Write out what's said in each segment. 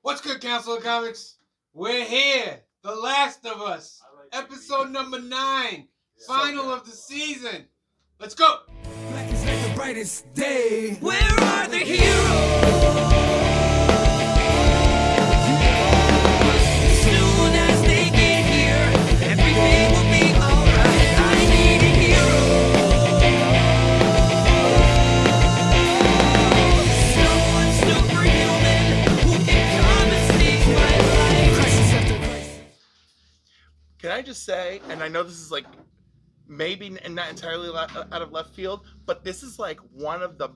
What's good, Council of Comics? We're here. The Last of Us. Episode number 9. Final of the season. Let's go. Black is like the brightest day. Where are the heroes? As soon as they get here, everything will be alright. I need a hero. Someone superhuman who can come and save my life. Crisis after crisis. Can I just say, and I know this is like maybe not entirely out of left field, but this is like one of the,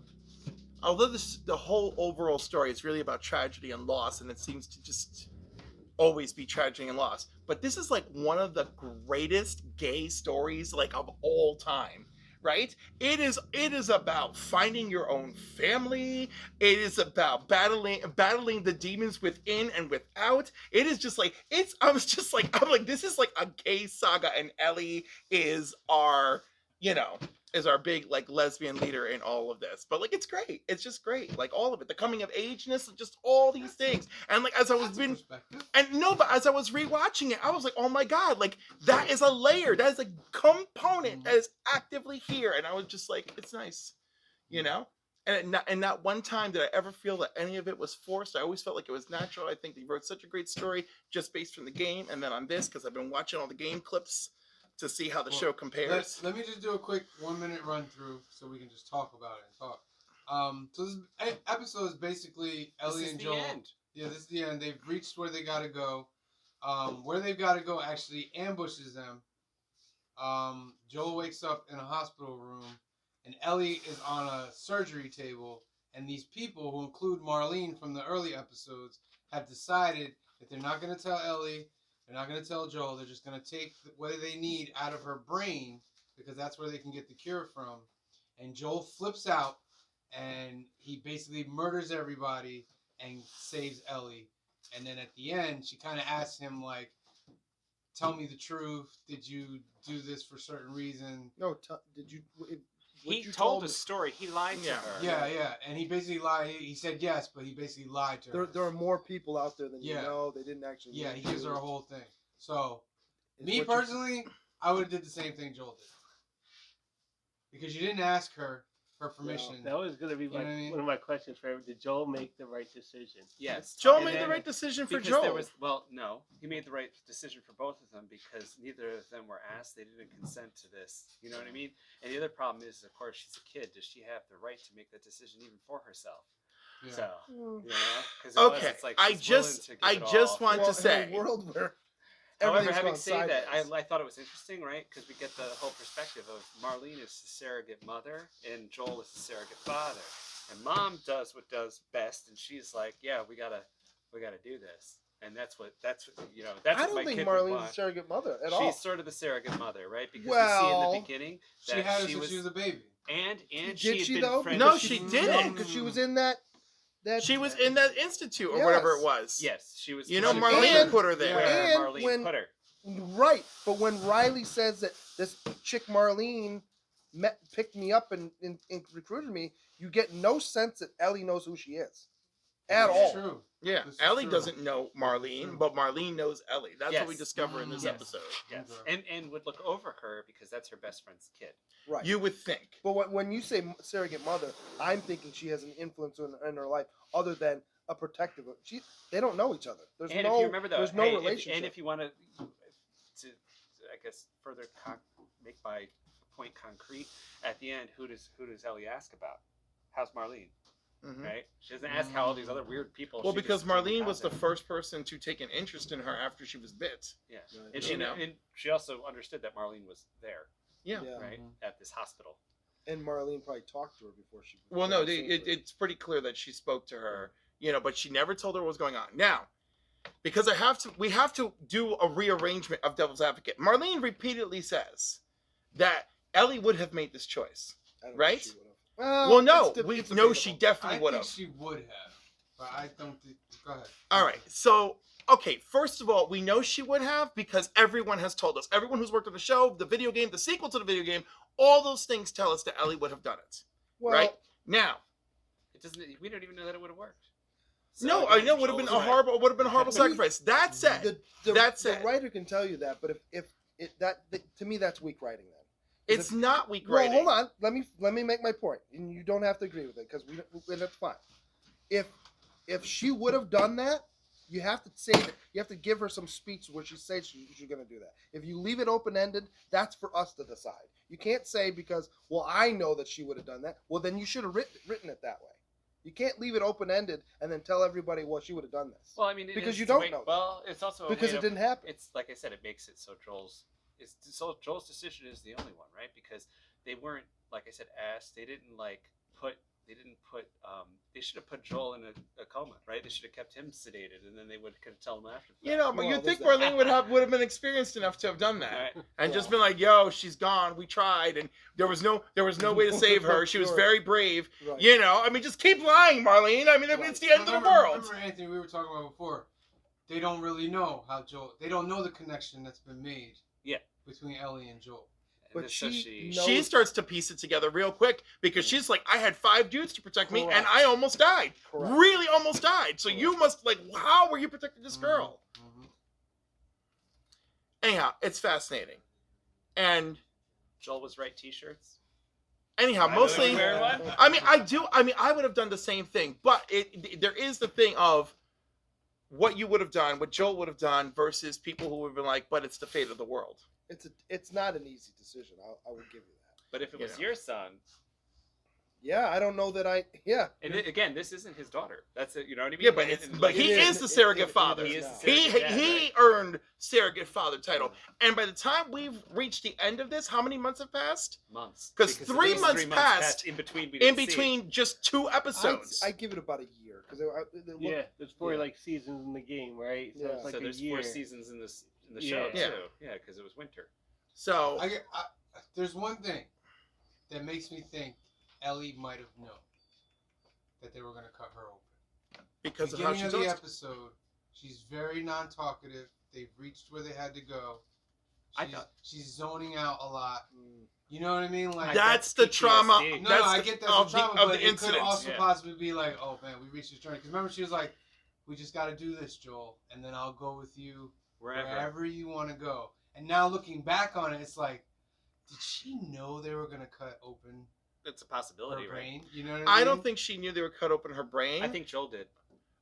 although the whole overall story is really about tragedy and loss, and it seems to just always be tragedy and loss, but this is like one of the greatest gay stories like of all time. Right? It is about finding your own family. It is about battling the demons within and without. It is just like I'm like this is like a gay saga, and Ellie is our big like lesbian leader in all of this. But like it's great. It's just great. Like all of it. The coming of ageness, just all these things. And like as I was but as I was rewatching it, I was like, oh my god, like that is a layer. That is a component that is actively here. And I was just like, it's nice. And not one time did I ever feel that any of it was forced. I always felt like it was natural. I think they wrote such a great story just based from the game, and then on this, because I've been watching all the game clips to see how the show compares. Let me just do a quick 1-minute run through so we can just talk about it and talk. So this episode is basically Ellie and Joel. End. Yeah, this is the end. They've reached where they gotta go. Where they've gotta go actually ambushes them. Joel wakes up in a hospital room, and Ellie is on a surgery table. And these people, who include Marlene from the early episodes, have decided that they're not gonna tell Ellie. They're not going to tell Joel. They're just going to take what they need out of her brain, because that's where they can get the cure from. And Joel flips out, and he basically murders everybody and saves Ellie. And then at the end, she kind of asks him, like, tell me the truth. Did you do this for a certain reason? No, did you... He told a story. He lied to her. Yeah. And he basically lied. He said yes, but he basically lied to her. There are more people out there than you know. They didn't actually... Yeah, he gives her a whole thing. So, me personally, I would have did the same thing Joel did. Because you didn't ask her permission. That was going to be one of my questions for him. Did Joel make the right decision? Yes. Joel made the right decision for Joel. No. He made the right decision for both of them because neither of them were asked. They didn't consent to this. You know what I mean? And the other problem is, of course, she's a kid. Does she have the right to make that decision even for herself? Yeah. So, okay. It's like I just want to say, in a world where however, having said that, I thought it was interesting, right? Because we get the whole perspective of Marlene is the surrogate mother and Joel is the surrogate father, and Mom does what does best, and she's like, "Yeah, we gotta do this," and that's what I don't think Marlene's a surrogate mother at all. She's sort of the surrogate mother, right? Because we see in the beginning that she had her since she was a baby, and did she she had though? been friends. No, she didn't, because she was in that. She was in that institute or whatever it was. Yes, she was. Marlene put her there. Where Marlene put her. Right, but when Riley says that this chick Marlene picked me up and recruited me, you get no sense that Ellie knows who she is. At all. True. Yeah, Ellie doesn't know Marlene, but Marlene knows Ellie. That's what we discover in this episode. Yes, and would look over her because that's her best friend's kid. Right. You would think. But when you say surrogate mother, I'm thinking she has an influence in her life other than a protective. They don't know each other. There's if no, you remember there's no relationship. And if you want to, I guess, further make my point concrete, at the end, who does Ellie ask about? How's Marlene? Mm-hmm. Right? She doesn't ask how all these other weird people. Well, because Marlene was the first person to take an interest in her after she was bit. Yeah, and she also understood that Marlene was there. Yeah. Right at this hospital. And Marlene probably talked to her before she. Well, no, it's pretty clear that she spoke to her. But she never told her what was going on. Now, because we have to do a rearrangement of Devil's Advocate. Marlene repeatedly says that Ellie would have made this choice, right? Well, no, we know she definitely would have. I think she would have, but I don't think. Go ahead. All right, so okay, first of all, we know she would have because everyone has told us. Everyone who's worked on the show, the video game, the sequel to the video game, all those things tell us that Ellie would have done it. Well, right now, it doesn't. We don't even know that it would have worked. So, No, again, I know would have Joel been was a right. horrible sacrifice. That said, The writer can tell you that, but if to me that's weak writing. Then it's not weak well, writing. hold on. Let me make my point, and you don't have to agree with it because that's fine. If she would have done that, you have to say that you have to give her some speech where she says she's going to do that. If you leave it open ended, that's for us to decide. You can't say because I know that she would have done that. Well, then you should have written it that way. You can't leave it open ended and then tell everybody, well, she would have done this. Well, I mean, because you it's a don't way- know that. Well, it's also a Because way it didn't happen. It's like I said, it makes it so Joel's decision is the only one, right? Because they weren't, like I said, asked. They didn't put. They should have put Joel in a coma, right? They should have kept him sedated, and then they would could tell him after. You know, but Well, you'd think there's Marlene would have been experienced enough to have done that. Right. And just Well. been like, "Yo, she's gone. We tried, and there was no way to save her. She was Sure. very brave. Right. You know, I mean, just keep lying, Marlene. I mean, it's the end of the world." Remember, Anthony, we were talking about before. They don't really know how Joel. They don't know the connection that's been made. Yeah. Between Ellie and Joel. But So she She knows- starts to piece it together real quick because she's like, "I had 5 dudes to protect me, and Correct. I almost died. Correct. Really, almost died. So you must how were you protecting this girl?" Mhm. Anyhow, it's fascinating, and Joel was right. T-shirts. anyhow, I mostly. really wear one. I mean, I would have done the same thing, but there is the thing of what you would have done, what Joel would have done, versus people who would have been like, "But it's the fate of the world." It's not an easy decision. I would give you that. But if it You was know. your son, Yeah, I don't know that and again, this isn't his daughter. That's it. You know what I mean? Yeah, but And, he it is is- the it- surrogate it father. is He is now. the surrogate dad, He right? earned surrogate father title, and by the time we've reached the end of this, how many months have passed? months. 'Cause at 3 least months passed in between. We In didn't see it. between just 2 episodes. I give it about a year because Yeah, there's 4 Yeah. seasons in the game, right? So Yeah. it's like So a there's year. 4 seasons in the Yeah. show Yeah. too. Yeah, because it was winter. So There's one thing that makes me think Ellie might have known that they were going to cut her open. because of how Beginning she of the talks. episode, she's very non-talkative. They've reached where they had to go. I She's, thought- she's zoning out a lot. You know what I mean? Like That's the trauma. PTSD. no, That's I the- get that of trauma, the but it could incidents. also Yeah. possibly be like, oh man, we reached this journey. Because remember, she was like, we just got to do this, Joel, and then I'll go with you wherever you want to go. And now looking back on it, it's like, did she know they were gonna cut open It's a her possibility, right? brain? You know what I mean? I don't think she knew they would cut open her brain. I think Joel did.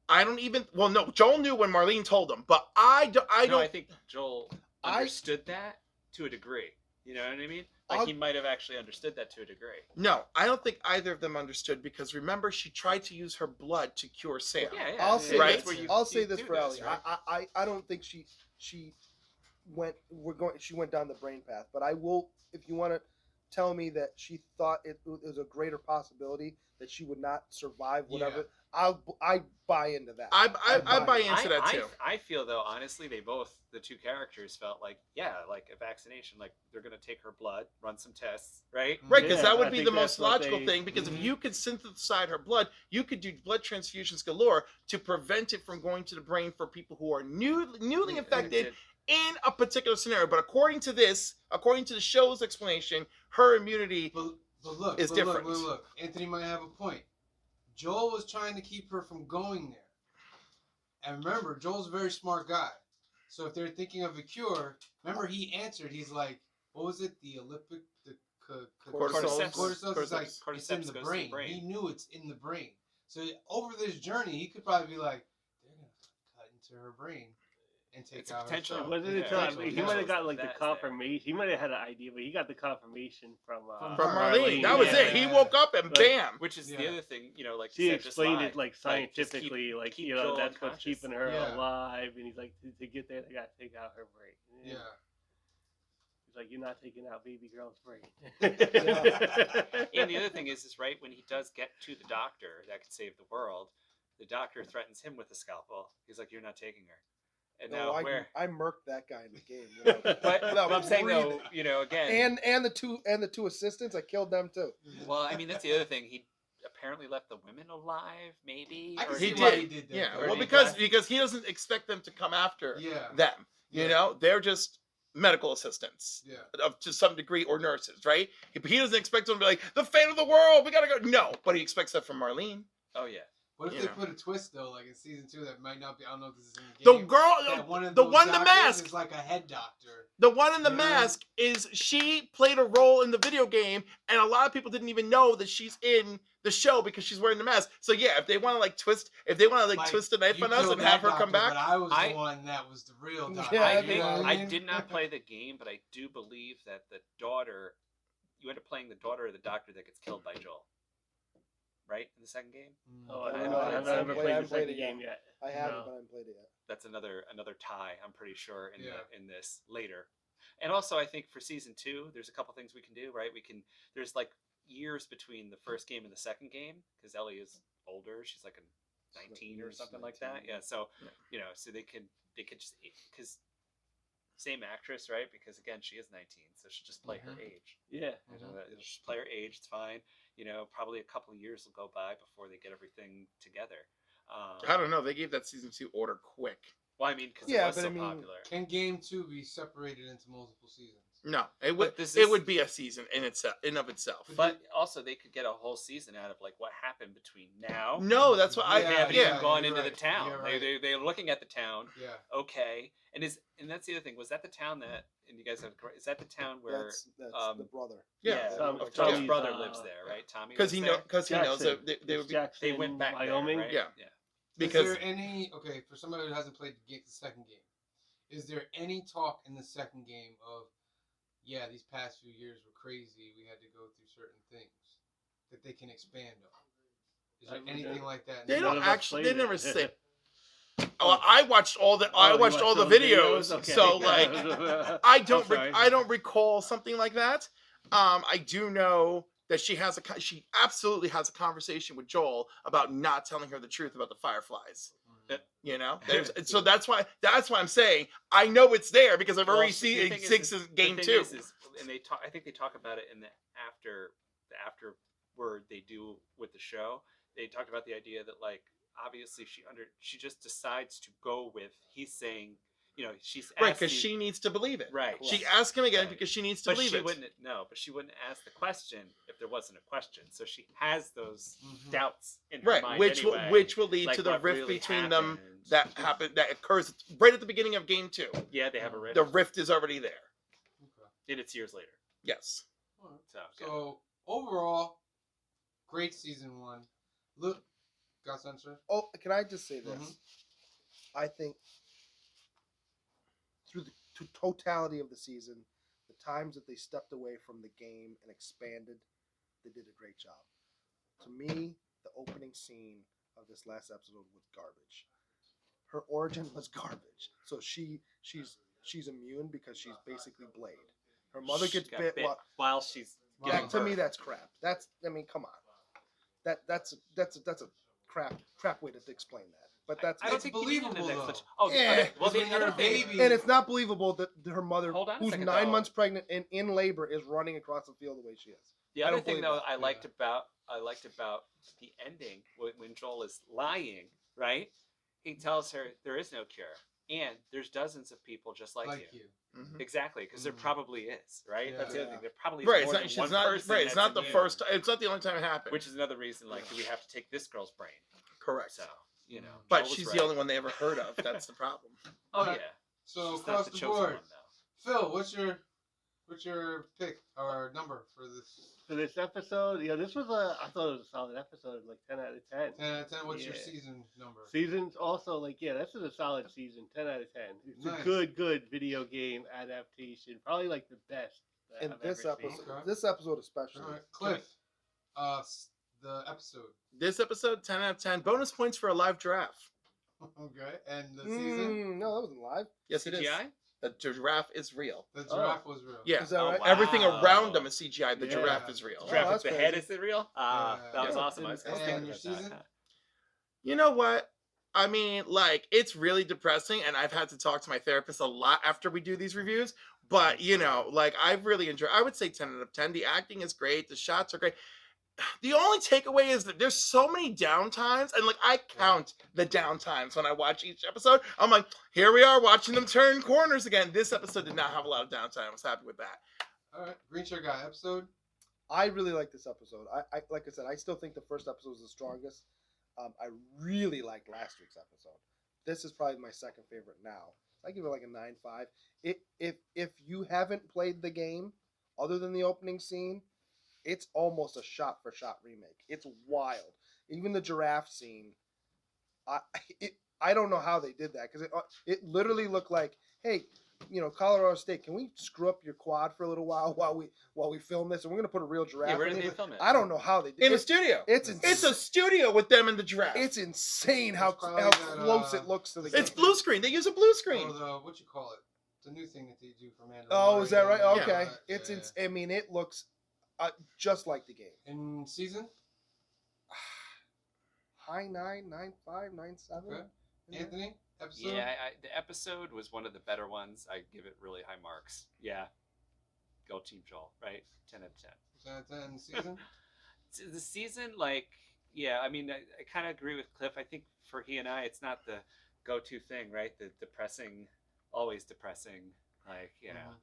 I don't even. Well, no, Joel knew when Marlene told him, but I No, don't. I think Joel understood that to a degree. You know what I mean? Like he might have actually understood that to a degree. No, I don't think either of them understood because remember, she tried to use her blood to cure Sam. Yeah, I'll say Right. this. That's where I'll you say this do for Ellie. right? I don't think she went. She went down the brain path, but I will. If you want to tell me that she thought it was a greater possibility that she would not survive whatever, I buy into that. I buy into that I- too. I feel though, honestly, the 2 characters felt like, yeah, like a vaccination. Like they're gonna take her blood, run some tests, right? Right, because Yeah, that would I be think the that's most what logical they- thing. Because if Mhm. you could synthesize her blood, you could do blood transfusions galore to prevent it from going to the brain for people who are newly infected in a particular scenario. But according to the show's explanation, her immunity. But look, is different. Look, Anthony might have a point. Joel was trying to keep her from going there. And remember, Joel's a very smart guy. So if they're thinking of a cure, remember he answered, he's like, what was it? The elliptic, the Cordyceps. cordyceps is like, Cordyceps it's in goes the to the brain. brain. He knew it's in the brain. So over this journey, he could probably be like, they're going to cut into her brain and take It's a out potential- her stuff. Wasn't Yeah, it till potential he potential might have got like the that's there. confirmation. He might have had an idea, but he got the confirmation from From Marlene. That was yeah. it. He woke up and Like- bam. Which is the Yeah. other thing, you know, like She you said, just explained lie. it like just keep- scientifically, like keep you know Joel that's what's unconscious. keeping her Yeah. alive, and he's like to get there they gotta take out her brain. Yeah. He's like, you're not taking out baby girl's brain. And the other thing is right when he does get to the doctor that could save the world, the doctor threatens him with a scalpel. He's like, "You're not taking her." And No, now where? I murked that guy in the game. Without, But without I'm saying though, breathing. you know, again, and the two assistants, I killed them too. well, I mean, that's the other thing. He apparently left the women alive, maybe. I can or see He why did. he did that. Yeah, though. Or well, did he because he doesn't expect them to come after Yeah. them. You Yeah. know, they're just medical assistants. Yeah. To some degree, or nurses, right? He doesn't expect them to be like, the fate of the world, we gotta go. No, but he expects that from Marlene. Oh yeah. What if You they know. put a twist though, like in season 2 that might not be? I don't know if this is in the The game. girl, that one of the those one in the doctors mask. is like a head doctor. The one in the Yeah. mask is she played a role in the video game, and a lot of people didn't even know that she's in the show because she's wearing the mask. So yeah, if they want to twist a knife you on us killed and have that her come doctor, back, but I was I- the one that was the real doctor. Yeah, I I think mean- I did not play the game, but I do believe that the daughter, you end up playing the daughter of the doctor that gets killed by Joel, right in the second game. Oh, I I don't don't know. know. I I've haven't never played- I played haven't the played second it yet. game yet. I haven't, No. but I haven't played it yet. That's another tie. I'm pretty sure in Yeah. in this later. And also, I think for season 2, there's a couple things we can do. Right, there's like years between the first game and the second game because Ellie is older. She's like a 19 or something like that. 19. Yeah. So so they could just because same actress, right? Because again, she is 19, so she'll just play her age. Yeah. It'll just play her age. It's fine. Probably a couple of years will go by before they get everything together. I don't know. They gave that season 2 order quick. Well, I mean, because Yeah, it was but so I mean, popular. Can game 2 be separated into multiple seasons? No, it But would. this It is- would be a season in of itself. But also, they could get a whole season out of like what happened between now. No, that's what They I. haven't Yeah, even gone you're into the right. town. You're right. They're looking at the town. Yeah. Okay, and that's the other thing. Was that the town that? And you guys have. Is that the town where? That's um, the brother. Yeah. Tommy's Tommy's, brother lives there, right? Tommy. because lives he there? because he knows that they would be Jackson, They went back Wyoming. there, right? Yeah. Yeah. because is there any for somebody who hasn't played the second game? Is there any talk in the second game of these past few years were crazy, we had to go through certain things that they can expand on? Is there anything like that? they None don't of us actually. They played never it. say. Oh, I watched all the videos, Okay. so like I don't sorry. I don't recall something like that. I do know that she absolutely has a conversation with Joel about not telling her the truth about the fireflies. So that's why I'm saying I know it's there because I've already see, seen it since game 2. And I think they talk about it in the afterword they do with the show. They talked about the idea that like obviously she just decides to go with he's saying she's Right, asking, because she needs to believe it. right. She asked him again Right. because she needs to But believe she it. wouldn't ask the question if there wasn't a question. So she has those Mhm. doubts in her Right, mind which anyway, will lead like to the what rift really between happened. them that occurs right at the beginning of game 2. Yeah, they have a rift, The rift is already there. Okay. and it's years later. Yes. Alright. So, So overall, great season 1. Look, got censored. Oh, can I just say this? Mhm. I think through the totality of the season, the times that they stepped away from the game and expanded, they did a great job. To me, the opening scene of this last episode was garbage. Her origin was garbage. So she's immune because she's basically Blade. Her mother She gets got bit. while she's Wow. giving To me, birth. that's crap. Come on. That's a crap way to explain that. But that's I don't It's think you need an believable, explanation. though. Oh, Yeah. well, Because the when you're other a thing, baby- and it's not believable that her mother, Hold on a who's second, 9 though. months pregnant and in labor, is running across the field the way she is. the I other don't thing believe though that. I liked about the ending when Joel is lying, right? He tells her there is no cure, and there's dozens of people just like you. Mhm. Exactly, because there Mhm. probably is, right? That's the other Yeah. thing. There probably is Right, more than she's one not person. right. It's not the that's first. immune, It's not the only time it happened. which is another reason. Like, do we have to take this girl's brain? correct. So But Joel was she's right. the only one they ever heard of. That's the problem. Oh Okay. yeah. So She's not across the the chosen board, one, though. Phil, what's your pick or number for this? For this episode, this was I thought it was a solid episode, like 10 out of 10. 10 out of 10. What's your Yeah. season number? Seasons also this is a solid season, 10 out of 10. It's Nice. a good video game adaptation, probably like the best. that In I've this ever seen. episode, Okay. this episode especially. All right, Cliff. The episode. This episode, 10 out of 10. Bonus points for a live giraffe. Okay, and the season. No, that wasn't live. Yes, it is. CGI? The giraffe is real. The giraffe was real. Yeah. Is that Oh, right? wow. Everything around them is CGI. The Yeah. giraffe is real. Oh, Graphic, that's the crazy. head is it real? Yeah. That was Yeah. awesome. I was And thinking your about season? that. You know what? I mean, like, it's really depressing, and I've had to talk to my therapist a lot after we do these reviews. But, like, I've really enjoyed. I would say 10 out of 10. The acting is great. The shots are great. The only takeaway is that there's so many downtimes, and, like, I count the downtimes when I watch each episode. I'm like, here we are watching them turn corners again. This episode did not have a lot of downtime. I was happy with that. All right, Green Shirt Guy episode. I really like this episode. I like I said, I still think the first episode was the strongest. I really liked last week's episode. This is probably my second favorite now. I give it like a 9.5. If you haven't played the game, other than the opening scene, it's almost a shot-for-shot remake. It's wild. Even the giraffe scene, I don't know how they did that because it literally looked like, hey, Colorado State, can we screw up your quad for a little while we film this, and we're gonna put a real giraffe. Yeah, where in did here. they film it? I don't know how they did In it. a studio. It's It's a studio with them and the giraffe. It's insane how It's probably close that, it looks to the It's game. blue screen. They use a blue screen. Or the what you call it? The new thing that they do for Mandalorian. Oh, is that right? and Okay. all that. It's Yeah. I mean, it looks just like the game. In season. High 9, 9.5, 9.7. Okay. Anthony, episode. Yeah, the episode was one of the better ones. I give it really high marks. Yeah. Go Team Joel, right? 10 out of 10. Is that 10 season? The season, like, yeah, I mean, I kind of agree with Cliff. I think for he and I, it's not the go-to thing, right? The depressing, always depressing, like, you know.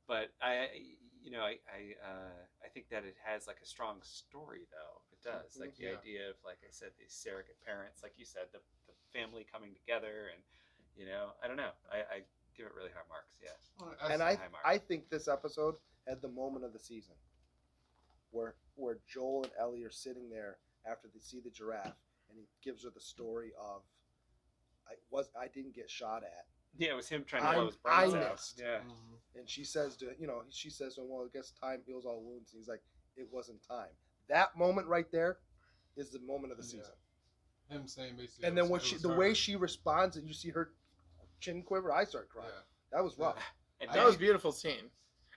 But I think that it has like a strong story, though. It does, like the Yeah. idea of, like I said, these surrogate parents, like you said, the family coming together, and I don't know. I give it really high marks. Yeah. Well, And that's- high mark. I think this episode had the moment of the season where Joel and Ellie are sitting there after they see the giraffe, and he gives her the story of I didn't get shot at, Yeah, it was him trying to I- blow his brains I out. missed. Yeah. Mhm. and she says to him, well, I guess time heals all wounds. And he's like, it wasn't time. That moment right there is the moment of the Yeah. season. Him saying basically. And it then was- it was the her. way she responds, and you see her chin quiver, I start crying. Yeah. That was rough. And That was a beautiful scene.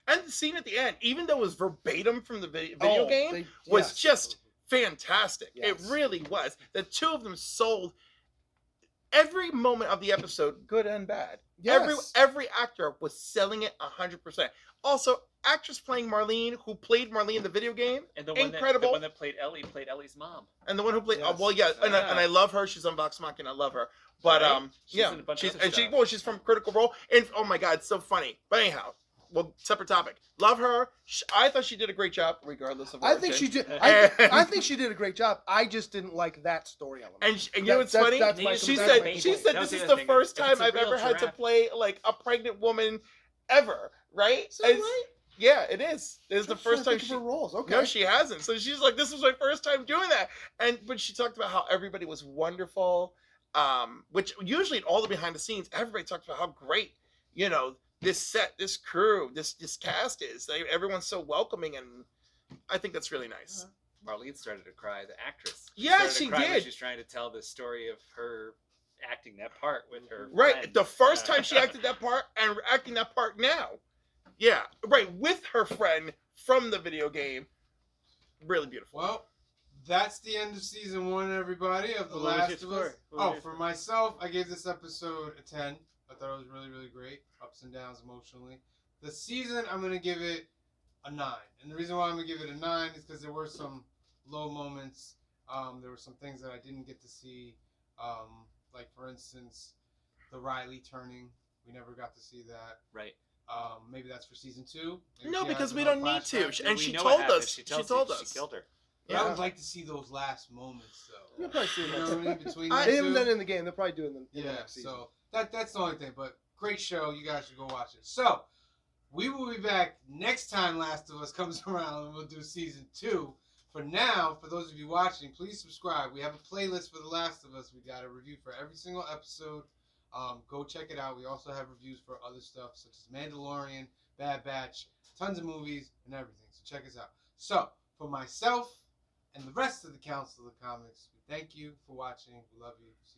And the scene at the end, even though it was verbatim from the video Oh, game, was yes. just fantastic. Yes. It really was. The two of them sold every moment of the episode, good and bad. Yes. Every actor was selling it 100%. Also, actress playing Marlene, who played Marlene in the video game, And the one incredible. that played Ellie's mom. and the one who played, Yes. well, yeah, and I love her. She's on Vox Machina. I love her. But Right? She's yeah, in a bunch she's of other stuff. she's from Critical Role, and oh my God, it's so funny. But anyhow, well, separate topic. Love her. I thought she did a great job, regardless of. I think origin. she did. And- I think she did a great job. I just didn't like that story element. And you know what's funny? That's my She that's my said point. she said That was this the is other the thing. first If time it's a I've real ever had to giraffe- play like a pregnant woman ever. Right? Is that It's- right? Yeah, it is. It is the I'm trying first to time think of her roles. Okay. No, she hasn't. So she's like, this was my first time doing that. But she talked about how everybody was wonderful. Which usually in all the behind the scenes, everybody talks about how great, this set, this crew, this cast is. Everyone's so welcoming, and I think that's really nice. Marlene started to cry. The actress. Yeah, started to she cry when did. She's trying to tell the story of her acting that part with her. Right. friend. The first time she acted that part and acting that part now. Yeah. Right. With her friend from the video game. Really beautiful. Well, that's the end of season 1, everybody, of The What was Last your of score? Us. What was Oh, your for score? myself, I gave this episode a 10. I thought it was really, really great. Ups and downs emotionally. The season, I'm going to give it a 9. And the reason why I'm going to give it a 9 is because there were some low moments. There were some things that I didn't get to see. Like, for instance, the Riley turning. We never got to see that. Right. Maybe that's for season 2. Maybe No, she because has we another don't need to. flashback. And We she know told what happened. us. She tells told you us. She killed her. But I would like to see those last moments, though. You'll probably see You them. know what I mean? Between They the haven't two. done it in the game. They'll probably do it in the Yeah, next season. so that's the only thing. But great show. You guys should go watch it. So we will be back next time Last of Us comes around, and we'll do season 2. For now, for those of you watching, please subscribe. We have a playlist for The Last of Us. We got a review for every single episode. Go check it out. We also have reviews for other stuff such as Mandalorian, Bad Batch, tons of movies and everything. So check us out. So for myself and the rest of the Council of Comics, we thank you for watching. We love you. See